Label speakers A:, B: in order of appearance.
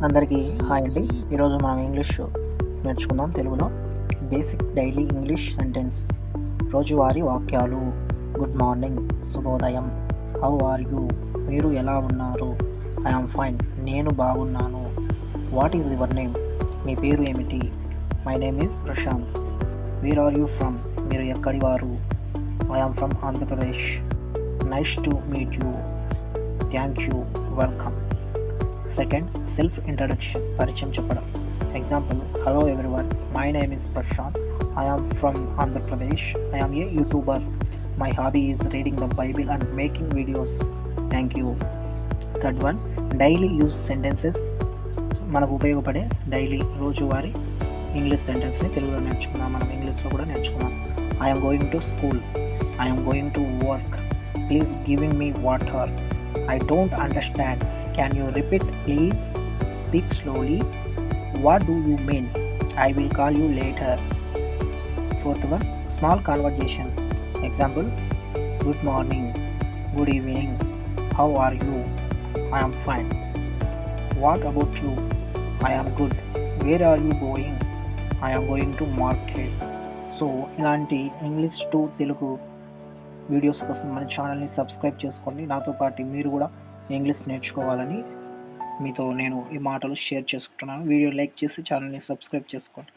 A: అందరికీ హాయ్ అండి. ఈరోజు మనం ఇంగ్లీష్ నేర్చుకుందాం తెలుగులో. Basic daily English sentence. రోజువారీ వాక్యాలు. గుడ్ మార్నింగ్, శుభోదయం. హౌ ఆర్ యూ, మీరు ఎలా ఉన్నారు? ఐ యామ్ ఫైన్, నేను బాగున్నాను. వాట్ ఈజ్ యువర్ నేమ్, మీ పేరు ఏమిటి? My name is Prashanth. Where are you from, మీరు ఎక్కడి వారు? I am from Andhra Pradesh. Nice to meet you. Thank you, welcome. Second, self introduction, పరిచయం చెప్పడం. Example, hello everyone, my name is Prashanth. I am from Andhra Pradesh. I am a YouTuber. My hobby is reading the Bible and making videos. Thank you. Third one, daily use sentences, మనకు ఉపయోగపడే daily రోజువారీ English సెంటెన్స్ని తెలుగులో నేర్చుకుందాం. మనం ఇంగ్లీష్లో కూడా నేర్చుకుందాం. I am going to school. I am going to work. Please giving me water. I don't understand. Can you repeat, please? Speak slowly. What do you mean? I will call you later. Fourth one, small conversation. Example, good morning, good evening, how are you? I am fine. What about you? I am good. Where are you going? I am going to market. So ఇలాంటి English to Telugu videos కోసం మన ఛానల్ని subscribe చేసుకోండి. నాతో పాటు మీరు కూడా English నేర్చుకోవాలని మీతో నేను ఈ మాటలు షేర్ చేసుకుంటున్నాను. వీడియో లైక్ చేసి ఛానల్ని సబ్స్క్రైబ్ చేసుకోండి.